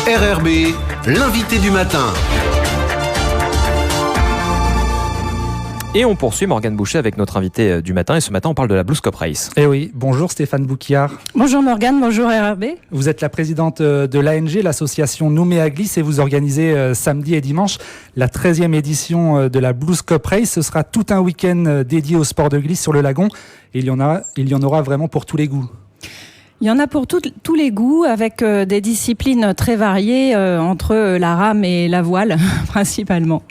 RRB, l'invité du matin. Et on poursuit Morgane Boucher avec notre invité du matin. Et ce matin, on parle de la Blues Cup Race. Eh oui, bonjour Stéphane Bouquiard. Bonjour Morgane, bonjour RRB. Vous êtes la présidente de l'ANG, l'association Nouméa-Glisse, et vous organisez samedi et dimanche la 13e édition de la Blues Cup Race. Ce sera tout un week-end dédié au sport de glisse sur le lagon. Et il y en aura vraiment pour tous les goûts. Il y en a pour tous les goûts, avec des disciplines très variées entre la rame et la voile, principalement.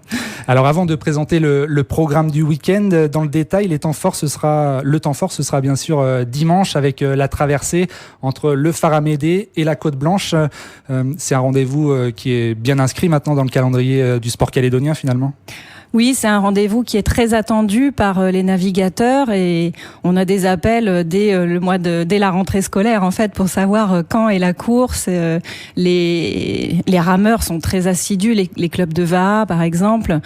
Alors avant de présenter le programme du week-end dans le détail, le temps fort ce sera bien sûr dimanche avec la traversée entre le Faramédé et la Côte Blanche. C'est un rendez-vous qui est bien inscrit maintenant dans le calendrier du sport calédonien finalement. Oui, c'est un rendez-vous qui est très attendu par les navigateurs et on a des appels dès la rentrée scolaire en fait pour savoir quand est la course. Les rameurs sont très assidus, les clubs de Vaha par exemple,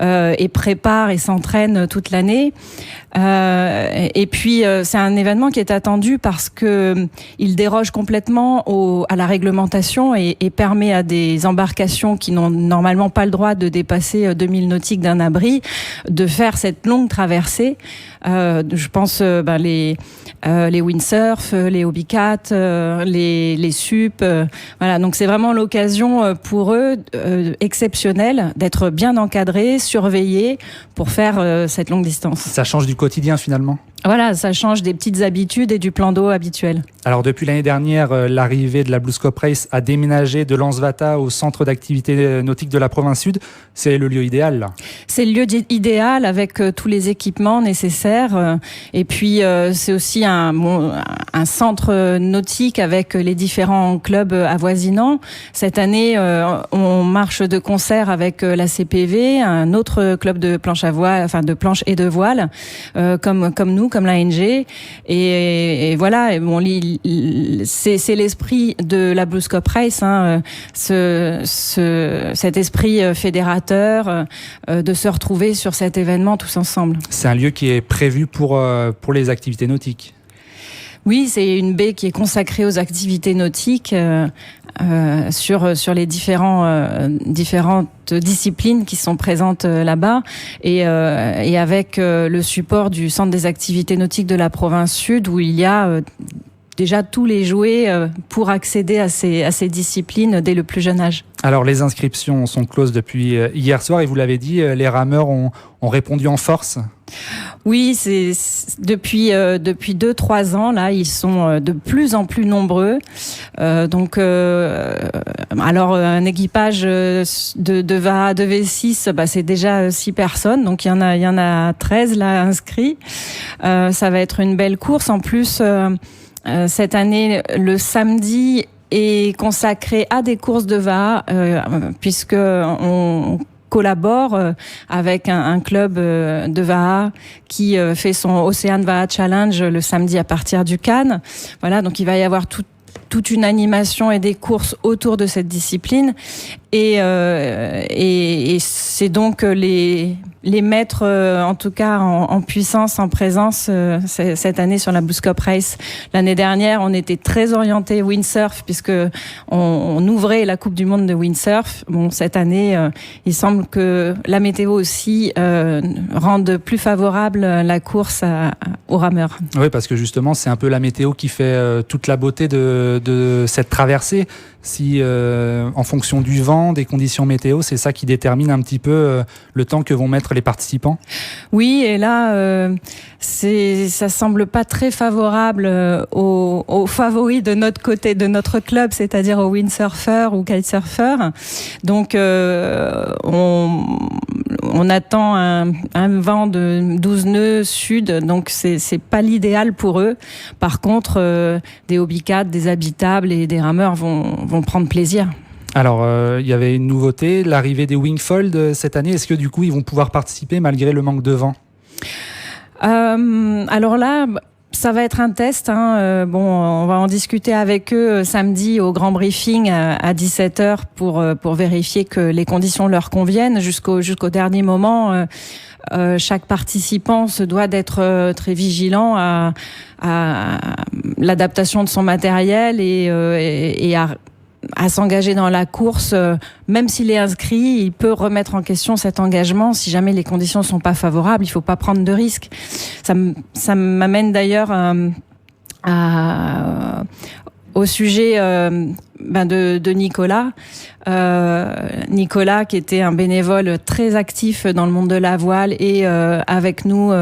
et préparent et s'entraînent toute l'année. Et puis c'est un événement qui est attendu parce que il déroge complètement à la réglementation et permet à des embarcations qui n'ont normalement pas le droit de dépasser 2000 nautiques d'un abri de faire cette longue traversée. Je pense les windsurf, les hobbycats, les sup. Voilà, donc c'est vraiment l'occasion pour eux exceptionnelle d'être bien encadrés, surveillés pour faire cette longue distance. Ça change du quotidien finalement. Voilà, ça change des petites habitudes et du plan d'eau habituel. Alors depuis l'année dernière, l'arrivée de la Blues Cup Race a déménagé de Lens-Wata au centre d'activité nautique de la province sud. C'est le lieu idéal là. C'est le lieu idéal avec tous les équipements nécessaires. Et puis c'est aussi un centre nautique avec les différents clubs avoisinants. Cette année, on marche de concert avec la CPV, un autre club de planche à voile, enfin de planche et de voile, comme nous, comme l'ANG. Et voilà, et bon, c'est l'esprit de la Blues Cup Race, hein, cet esprit fédérateur de se retrouver sur cet événement tous ensemble. C'est un lieu qui est prévu pour les activités nautiques. Oui, c'est une baie qui est consacrée aux activités nautiques sur les différentes disciplines qui sont présentes là-bas et avec le support du Centre des activités nautiques de la province sud où il y a déjà tous les jouets pour accéder à ces disciplines dès le plus jeune âge. Alors les inscriptions sont closes depuis hier soir et vous l'avez dit, les rameurs ont répondu en force. Oui, c'est depuis 2-3 ans là, ils sont de plus en plus nombreux. Alors un équipage de Vaha de V6, c'est déjà 6 personnes, donc il y en a 13 là inscrits. Ça va être une belle course en plus. Cette année, le samedi est consacré à des courses de Vaha, puisque on collabore avec un club de Vaha qui fait son Ocean Vaha Challenge le samedi à partir du Cannes. Voilà, donc il va y avoir toute une animation et des courses autour de cette discipline et c'est donc les maîtres en tout cas en puissance, en présence cette année sur la Blues Cup Race. L'année dernière, on était très orienté windsurf puisque on ouvrait la Coupe du Monde de windsurf. Bon, cette année, il semble que la météo aussi rende plus favorable la course aux rameurs. Oui, parce que justement, c'est un peu la météo qui fait toute la beauté de cette traversée. Si en fonction du vent, des conditions météo, c'est ça qui détermine un petit peu le temps que vont mettre les participants. Oui, et là, ça semble pas très favorable aux favoris de notre côté, de notre club, c'est-à-dire aux windsurfers ou kitesurfers. Donc, on attend un vent de 12 nœuds sud, donc c'est pas l'idéal pour eux. Par contre, des hobbycats, des habitables et des rameurs vont prendre plaisir. Alors, il y avait une nouveauté, l'arrivée des Wingfold cette année. Est-ce que du coup, ils vont pouvoir participer malgré le manque de vent ? Alors là, ça va être un test. On va en discuter avec eux samedi au grand briefing à 17h pour vérifier que les conditions leur conviennent jusqu'au dernier moment. Chaque participant se doit d'être très vigilant à l'adaptation de son matériel et à à s'engager dans la course, même s'il est inscrit, il peut remettre en question cet engagement si jamais les conditions sont pas favorables. Il faut pas prendre de risques. Ça m'amène d'ailleurs au sujet de Nicolas. Nicolas, qui était un bénévole très actif dans le monde de la voile et avec nous,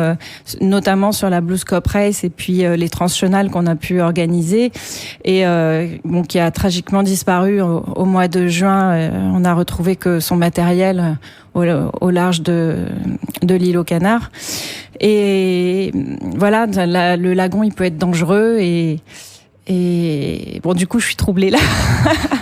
notamment sur la Blues Cup Race et puis les transchenales qu'on a pu organiser, et qui a tragiquement disparu au mois de juin. On a retrouvé que son matériel au large de l'île aux Canards. Et voilà, le lagon, il peut être dangereux et bon, du coup, je suis troublée là.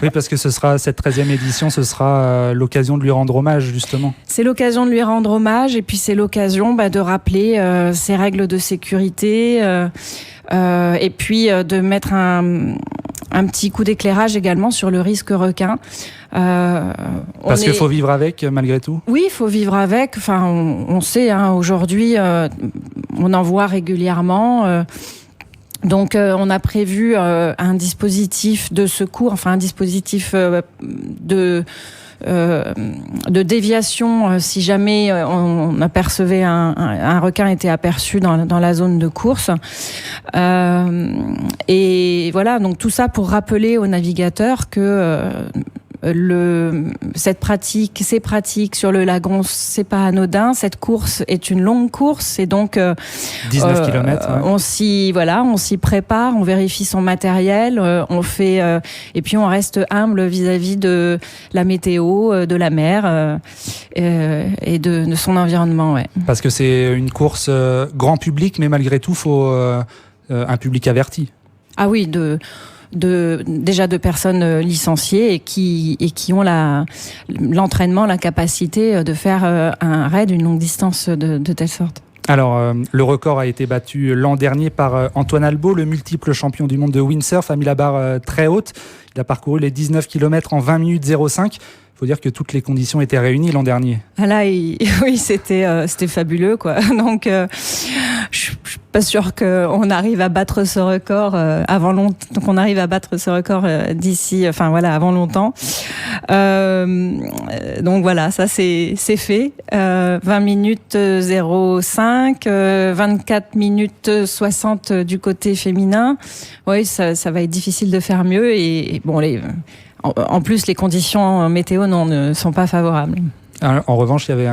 Oui, parce que cette 13e édition, ce sera l'occasion de lui rendre hommage, justement. C'est l'occasion de lui rendre hommage, et puis c'est l'occasion de rappeler ses règles de sécurité, et puis de mettre un petit coup d'éclairage également sur le risque requin. Parce qu'il faut vivre avec, malgré tout. Oui, il faut vivre avec. Enfin, on sait, aujourd'hui, on en voit régulièrement. Donc, on a prévu un dispositif de secours, enfin un dispositif de déviation si jamais on apercevait un requin était aperçu dans la zone de course. Et voilà, donc tout ça pour rappeler aux navigateurs que ces pratiques sur le lagon, c'est pas anodin. Cette course est une longue course, et donc 19 km. Ouais. On s'y prépare, on vérifie son matériel, on fait et puis on reste humble vis-à-vis de la météo, de la mer et de son environnement. Ouais. Parce que c'est une course grand public, mais malgré tout, faut un public averti. Ah oui, déjà de personnes licenciées et qui ont l'entraînement, la capacité de faire un raid d'une longue distance de telle sorte. Alors, le record a été battu l'an dernier par Antoine Albo, le multiple champion du monde de windsurf, a mis la barre très haute. Il a parcouru les 19 km en 20 minutes 05. Il faut dire que toutes les conditions étaient réunies l'an dernier. Ah là, oui, c'était fabuleux, quoi. Donc, je suis pas sûre qu'on arrive à battre ce record avant longtemps. Donc, on arrive à battre ce record avant longtemps. Donc voilà, ça c'est fait. 20 minutes 05, 24 minutes 60 du côté féminin. Oui, ça va être difficile de faire mieux, et bon, en plus, les conditions météo ne sont pas favorables. En revanche, il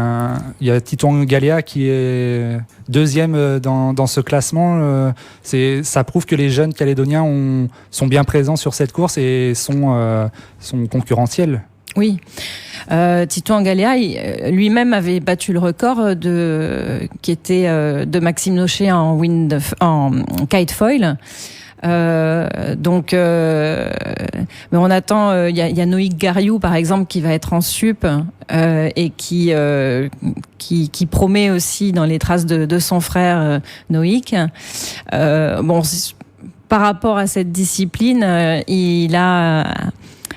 y a Titouan Galea qui est deuxième dans ce classement. Ça prouve que les jeunes Calédoniens sont bien présents sur cette course et sont concurrentiels. Oui. Titouan Galea, lui-même avait battu le record qui était de Maxime Nochet en kite foil. Mais on attend. Il y a Noïc Gariou, par exemple, qui va être en sup et qui promet aussi dans les traces de son frère Noïc. Par rapport à cette discipline, il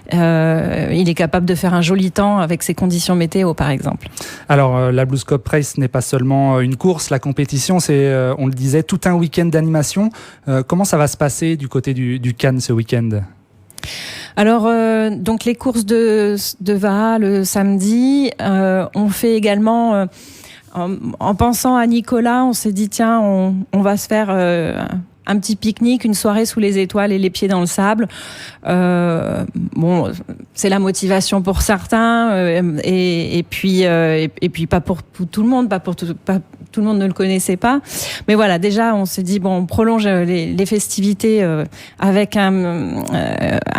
est capable de faire un joli temps avec ses conditions météo, par exemple. Alors, la Blues Cup Race n'est pas seulement une course, la compétition, c'est, on le disait, tout un week-end d'animation. Comment ça va se passer du côté du Cannes ce week-end ? Alors, donc les courses de Vaha le samedi, on fait également... en pensant à Nicolas, on s'est dit, tiens, on va se faire... un petit pique-nique, une soirée sous les étoiles et les pieds dans le sable. C'est la motivation pour certains, et puis pas pour tout le monde, pas tout le monde ne le connaissait pas. Mais voilà, déjà on s'est dit on prolonge les festivités avec un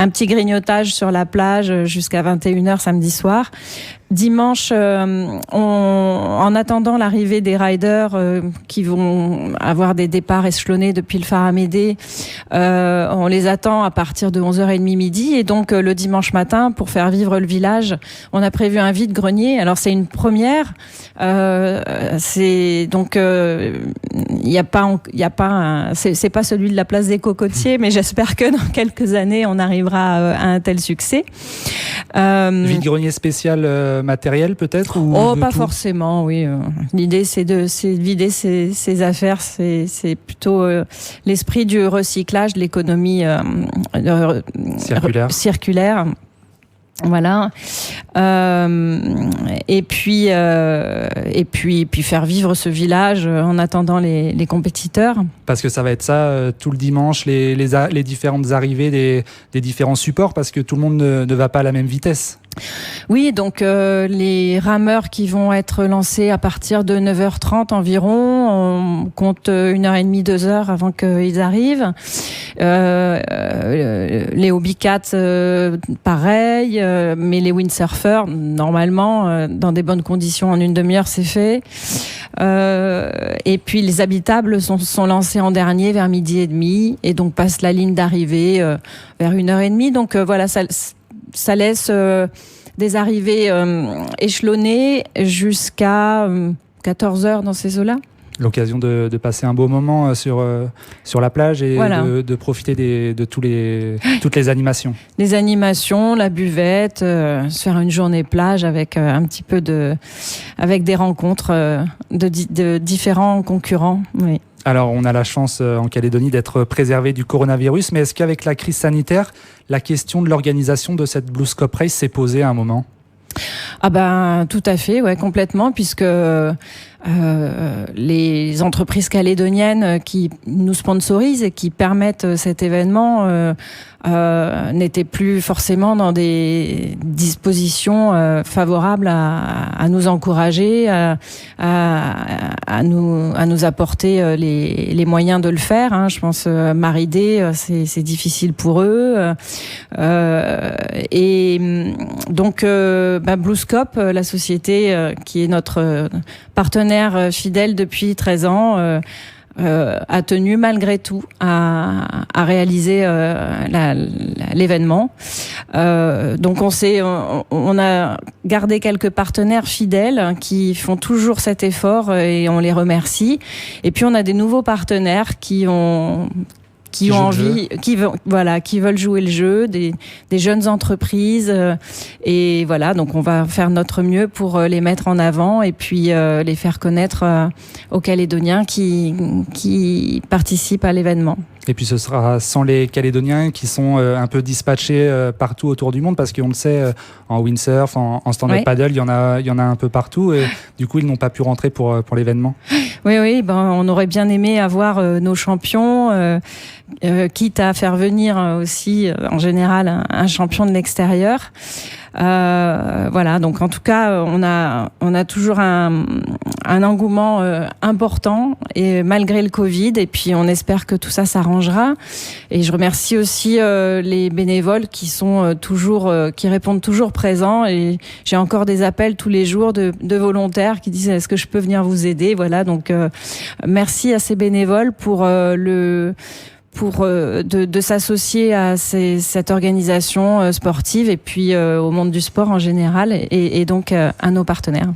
petit grignotage sur la plage jusqu'à 21h samedi soir. Dimanche, en attendant l'arrivée des riders qui vont avoir des départs échelonnés depuis le phare Amédée, on les attend à partir de 11h30 midi, et donc le dimanche matin, pour faire vivre le village, on a prévu un vide-grenier. Alors c'est une première, c'est donc c'est pas celui de la place des Cocotiers, mais j'espère que dans quelques années on arrivera à un tel succès. Vide-grenier spécial matériel peut-être, ou pas tout forcément, oui. L'idée c'est de vider ses affaires, c'est plutôt l'esprit du recyclage, de l'économie circulaire. Voilà. Et puis faire vivre ce village en attendant les compétiteurs. Parce que ça va être ça tout le dimanche, les différentes arrivées des différents supports, parce que tout le monde ne va pas à la même vitesse. Oui, donc les rameurs qui vont être lancés à partir de 9h30 environ, on compte 1h30, 2h avant qu'ils arrivent. Les hobbycats, pareil, mais les windsurfers, normalement, dans des bonnes conditions, en une demi-heure, c'est fait. Et puis les habitables sont lancés en dernier vers 12h30 et donc passent la ligne d'arrivée vers 1h30. Donc voilà, ça laisse des arrivées échelonnées jusqu'à 14h dans ces eaux-là. L'occasion de passer un beau moment sur la plage et voilà. de profiter de toutes les animations. Les animations, la buvette, se faire une journée plage avec un petit peu avec des rencontres de différents concurrents. Oui. Alors, on a la chance en Calédonie d'être préservé du coronavirus, mais est-ce qu'avec la crise sanitaire, la question de l'organisation de cette BlueScope Race s'est posée à un moment ? Ah ben tout à fait, ouais, complètement, puisque les entreprises calédoniennes qui nous sponsorisent et qui permettent cet événement n'étaient plus forcément dans des dispositions favorables à nous encourager, à nous apporter les moyens de le faire. Hein. Je pense Maridé, c'est difficile pour eux. Et donc BlueScope, la société qui est notre partenaire fidèle depuis 13 ans, a tenu malgré tout à réaliser l'événement. Donc on a gardé quelques partenaires fidèles qui font toujours cet effort et on les remercie. Et puis on a des nouveaux partenaires qui ont envie, qui veulent jouer le jeu, des jeunes entreprises, et voilà, donc on va faire notre mieux pour les mettre en avant et puis les faire connaître aux Calédoniens qui participent à l'événement. Et puis ce sera sans les Calédoniens qui sont un peu dispatchés partout autour du monde, parce qu'on le sait, en windsurf, en stand-up paddle, il y en a un peu partout, et du coup ils n'ont pas pu rentrer pour l'événement. Oui, on aurait bien aimé avoir nos champions, quitte à faire venir aussi en général un champion de l'extérieur. Voilà, donc en tout cas on a toujours un engouement important, et malgré le Covid, et puis on espère que tout ça s'arrangera. Et je remercie aussi les bénévoles qui sont qui répondent toujours présents, et j'ai encore des appels tous les jours de volontaires qui disent est-ce que je peux venir vous aider. Voilà, donc merci à ces bénévoles pour de s'associer à cette organisation sportive, et puis au monde du sport en général, et donc à nos partenaires.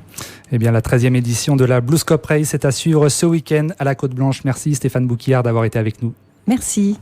Eh bien, la 13e édition de la BlueScope Race est à suivre ce week-end à la Côte Blanche. Merci Stéphane Bouquillard d'avoir été avec nous. Merci.